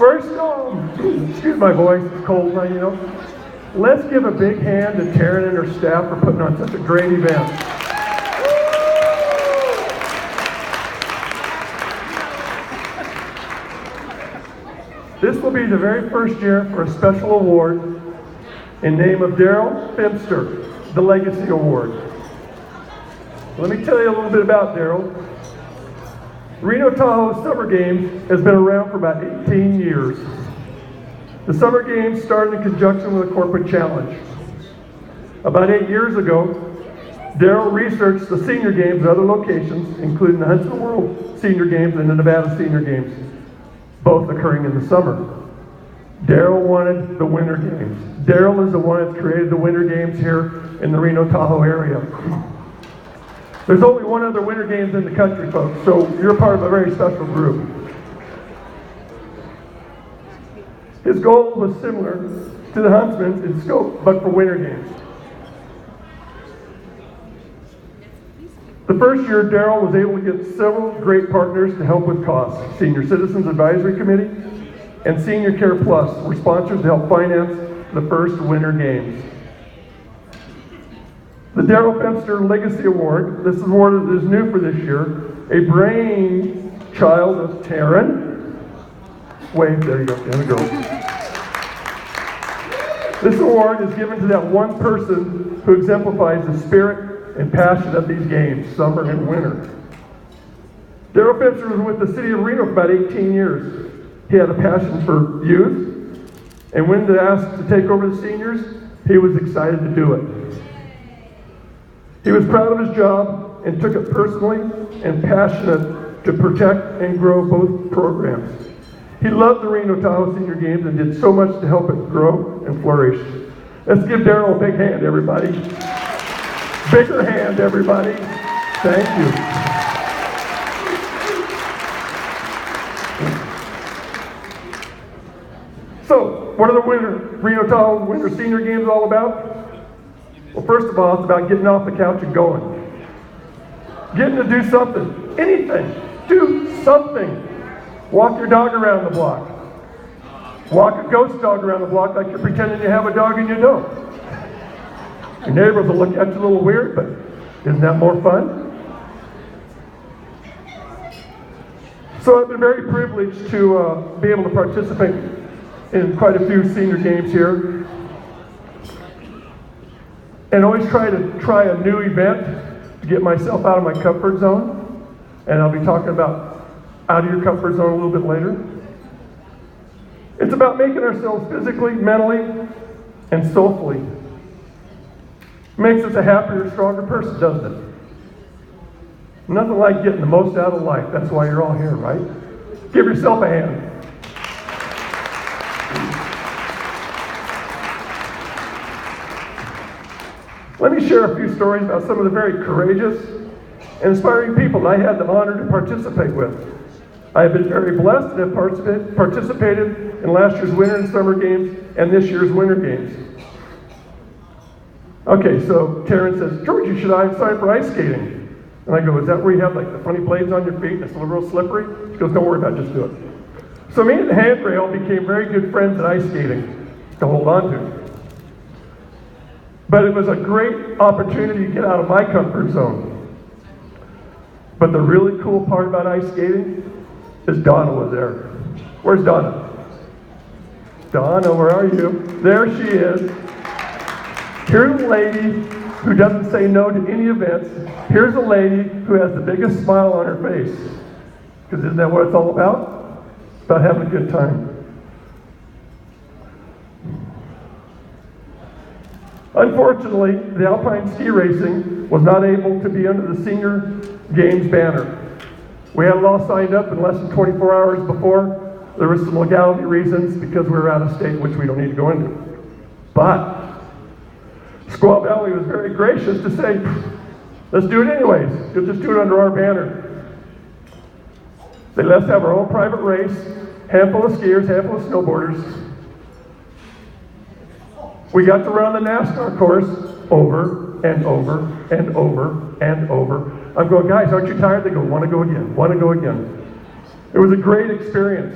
First, excuse my voice, it's cold now, you know. Let's give a big hand to Taryn and her staff for putting on such a great event. This will be the very first year for a special award in name of Darryl Feemster, the Legacy Award. Let me tell you a little bit about Darryl. Reno Tahoe Summer Games has been around for about 18 years. The Summer Games started in conjunction with a corporate challenge. About 8 years ago, Darryl researched the Senior Games at other locations, including the Huntsman World Senior Games and the Nevada Senior Games, both occurring in the summer. Darryl wanted the Winter Games. Darryl is the one that created the Winter Games here in the Reno Tahoe area. There's only one other Winter Games in the country, folks, so you're part of a very special group. His goal was similar to the Huntsman's in scope, but for Winter Games. The first year, Darryl was able to get several great partners to help with costs. Senior Citizens Advisory Committee and Senior Care Plus were sponsors to help finance the first Winter Games. The Darryl Feemster Legacy Award, this award is new for this year, a brainchild of Taryn. Wave, there you go, there we go. This award is given to that one person who exemplifies the spirit and passion of these games, summer and winter. Darryl Feemster was with the city of Reno for about 18 years. He had a passion for youth, and when asked to take over the seniors, he was excited to do it. He was proud of his job and took it personally and passionate to protect and grow both programs. He loved the Reno Tahoe Senior Games and did so much to help it grow and flourish. Let's give Darryl a big hand, everybody. Bigger hand, everybody. Thank you. So, what are the Reno Tahoe Winter Senior Games all about? Well, first of all, it's about getting off the couch and going. Getting to do something. Anything. Do something. Walk your dog around the block. Walk a ghost dog around the block like you're pretending you have a dog and you don't. Your neighbors will look at you a little weird, but isn't that more fun? So I've been very privileged to be able to participate in quite a few senior games here. And always try a new event to get myself out of my comfort zone. And I'll be talking about out of your comfort zone a little bit later. It's about making ourselves physically, mentally, and soulfully. Makes us a happier, stronger person, doesn't it? Nothing like getting the most out of life. That's why you're all here, right? Give yourself a hand. Let me share a few stories about some of the very courageous and inspiring people that I had the honor to participate with. I have been very blessed and have participated in last year's Winter and Summer Games and this year's Winter Games. Okay, so Taryn says, George, you should sign for ice skating. And I go, is that where you have like the funny blades on your feet and it's a little real slippery? She goes, don't worry about it, just do it. So me and the handrail became very good friends at ice skating to hold on to. But it was a great opportunity to get out of my comfort zone. But the really cool part about ice skating is Donna was there. Where's Donna? Donna, where are you? There she is. Here's a lady who doesn't say no to any events. Here's a lady who has the biggest smile on her face. Because isn't that what it's all about? It's about having a good time. Unfortunately, the alpine ski racing was not able to be under the Senior Games banner. We had it all signed up in less than 24 hours before. There were some legality reasons because we were out of state, which we don't need to go into. But Squaw Valley was very gracious to say, let's do it anyways. You'll just do it under our banner. They let us have our own private race, handful of skiers, handful of snowboarders. We got to run the NASCAR course over and over and over and over. I'm going, guys, aren't you tired? They go, want to go again, want to go again. It was a great experience.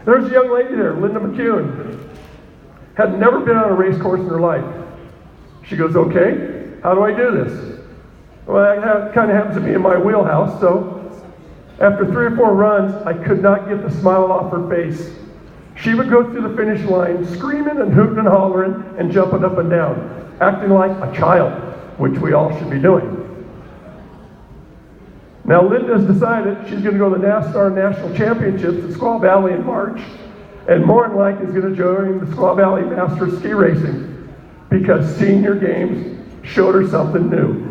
There's a young lady there, Linda McCune, had never been on a race course in her life. She goes, okay, how do I do this? Well, that kind of happens to be in my wheelhouse, so after 3 or 4 runs, I could not get the smile off her face. She would go through the finish line screaming and hooting and hollering and jumping up and down, acting like a child, which we all should be doing. Now Linda's decided she's going to go to the NASCAR National Championships at Squaw Valley in March, and more than likely is going to join the Squaw Valley Masters ski racing because senior games showed her something new.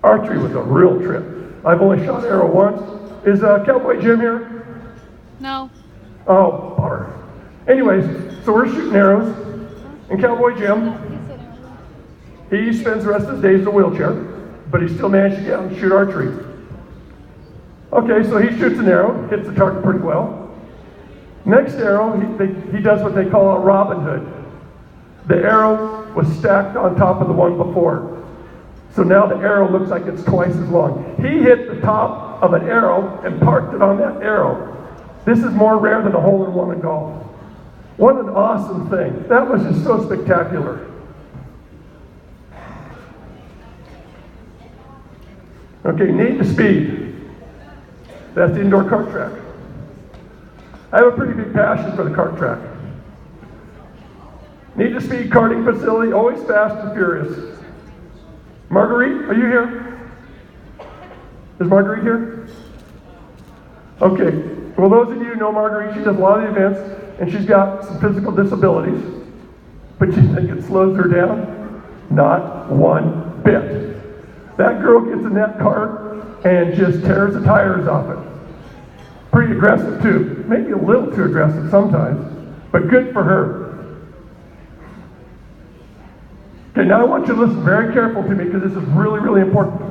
Archery was a real trip. I've only shot arrow once. Is Cowboy Jim here? No. Oh, bummer. Anyways, so we're shooting arrows, and Cowboy Jim, he spends the rest of his days in a wheelchair, but he still managed to get out and shoot archery. Okay, so he shoots an arrow, hits the target pretty well. Next arrow, he does what they call a Robin Hood. The arrow was stacked on top of the one before. So now the arrow looks like it's twice as long. He hit the top of an arrow and parked it on that arrow. This is more rare than a hole-in-one in golf. What an awesome thing. That was just so spectacular. Okay, Need to Speed. That's the indoor kart track. I have a pretty big passion for the kart track. Need to Speed karting facility, always fast and furious. Marguerite, are you here? Is Marguerite here? Okay. Well, those of you who know Marguerite, she does a lot of the events, and she's got some physical disabilities. But you think it slows her down? Not one bit. That girl gets in that cart and just tears the tires off it. Pretty aggressive, too. Maybe a little too aggressive sometimes, but good for her. Okay, now I want you to listen very careful to me because this is really, really important.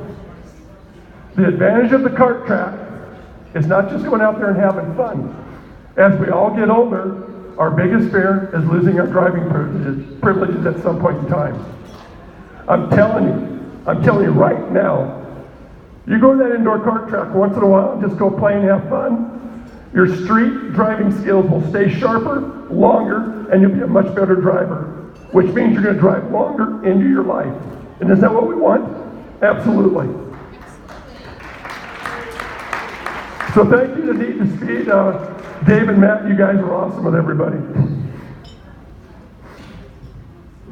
The advantage of the kart track is not just going out there and having fun. As we all get older, our biggest fear is losing our driving privileges at some point in time. I'm telling you right now, you go to that indoor kart track once in a while and just go play and have fun, your street driving skills will stay sharper, longer, and you'll be a much better driver, which means you're going to drive longer into your life. And is that what we want? Absolutely. So thank you to Need to Speed. Dave and Matt, you guys were awesome with everybody.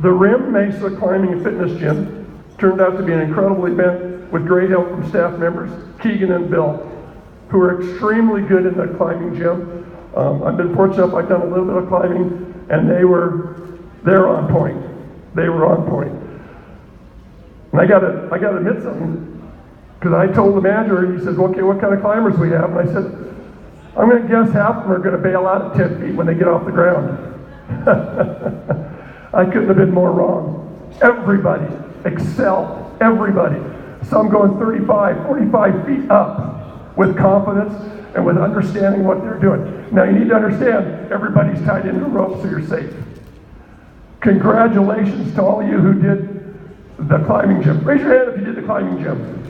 The Rim Mesa Climbing and Fitness Gym turned out to be an incredible event with great help from staff members, Keegan and Bill, who are extremely good in the climbing gym. I've been fortunate enough, I've done a little bit of climbing, and they're on point. They were on point. And I gotta admit something, because I told the manager, he said, okay, what kind of climbers we have? And I said, I'm gonna guess half of them are gonna bail out at 10 feet when they get off the ground. I couldn't have been more wrong. Everybody excelled, everybody. Some going 35, 45 feet up with confidence and with understanding what they're doing. Now you need to understand, everybody's tied into the rope so you're safe. Congratulations to all of you who did the climbing gym. Raise your hand if you did the climbing gym.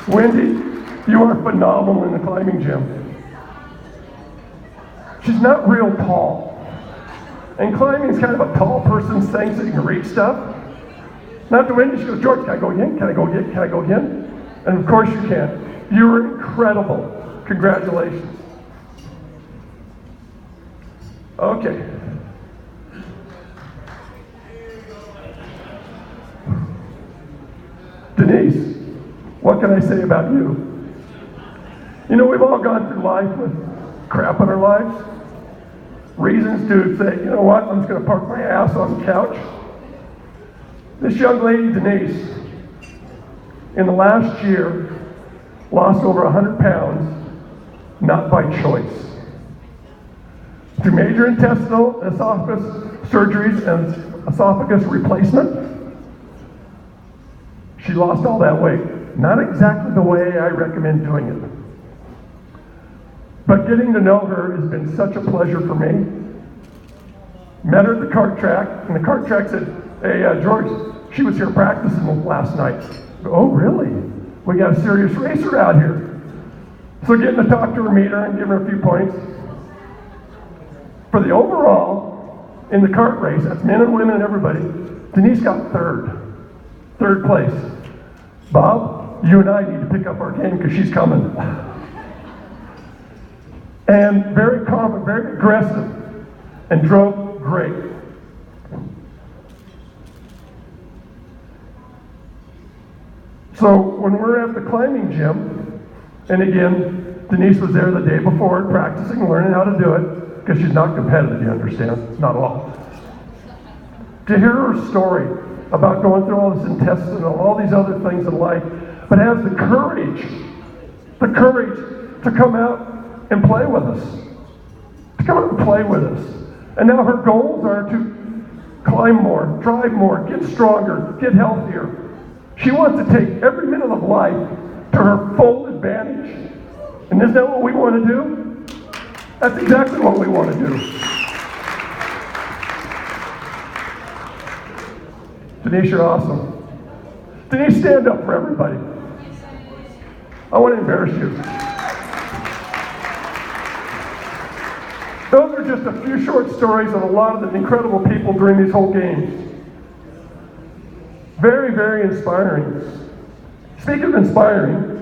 Wendy, you are phenomenal in the climbing gym. She's not real tall. And climbing is kind of a tall person's thing so you can reach stuff. Not to Wendy, she goes, George, can I go again? Can I go again? Can I go again? And of course you can. You were incredible. Congratulations. Okay. Denise, what can I say about you? You know, we've all gone through life with crap in our lives. Reasons to say, you know what, I'm just going to park my ass on the couch. This young lady, Denise, in the last year, lost over 100 pounds, not by choice. Through major intestinal esophagus surgeries and esophagus replacement, she lost all that weight. Not exactly the way I recommend doing it. But getting to know her has been such a pleasure for me. Met her at the kart track, and the kart track said, hey, George, she was here practicing last night. Oh, really? We got a serious racer out here. So getting to talk to her, meet her, and give her a few points. For the overall, in the kart race, that's men and women and everybody, Denise got third place. Bob, you and I need to pick up our game because she's coming. And very confident, very aggressive, and drove great. So when we're at the climbing gym, and again, Denise was there the day before practicing, learning how to do it, because she's not competitive, you understand, not at all. To hear her story about going through all this intestinal, all these other things in life, but has the courage to come out and play with us. To come out and play with us. And now her goals are to climb more, drive more, get stronger, get healthier. She wants to take every minute of life to her full advantage. And isn't that what we want to do? That's exactly what we want to do. Denise, you're awesome. Denise, stand up for everybody. I want to embarrass you. Those are just a few short stories of a lot of the incredible people during these whole games. Very, very inspiring. Speaking of inspiring,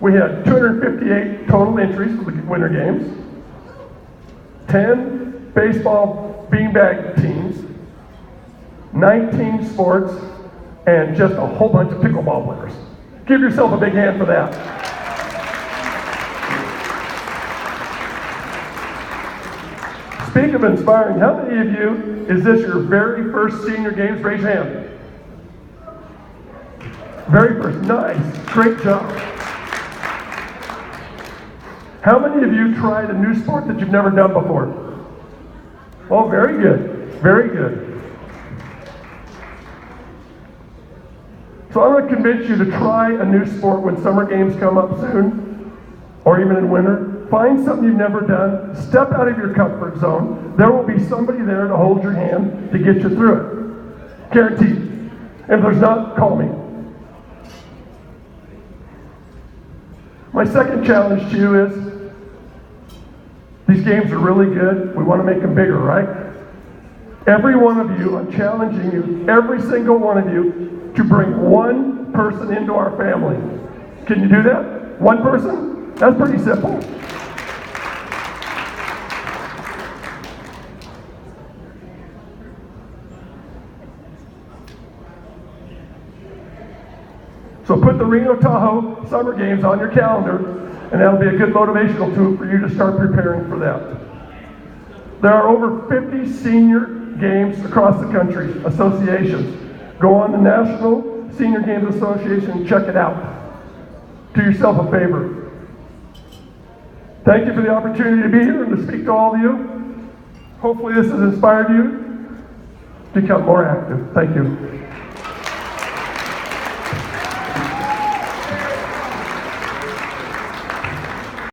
we had 258 total entries for the Winter Games, 10 baseball beanbag teams, 19 sports, and just a whole bunch of pickleball players. Give yourself a big hand for that. Speaking of inspiring, how many of you, is this your very first senior games? Raise your hand. Very first, nice, great job. How many of you tried a new sport that you've never done before? Oh, very good, very good. So I'm going to convince you to try a new sport when summer games come up soon, or even in winter. Find something you've never done. Step out of your comfort zone. There will be somebody there to hold your hand to get you through it. Guaranteed. If there's not, call me. My second challenge to you is, these games are really good. We want to make them bigger, right? Every one of you, I'm challenging you, every single one of you, to bring one person into our family. Can you do that? One person? That's pretty simple. So put the Reno Tahoe Summer Games on your calendar, and that'll be a good motivational tool for you to start preparing for that. There are over 50 senior games across the country, associations. Go on the National Senior Games Association and check it out. Do yourself a favor. Thank you for the opportunity to be here and to speak to all of you. Hopefully this has inspired you to become more active. Thank you.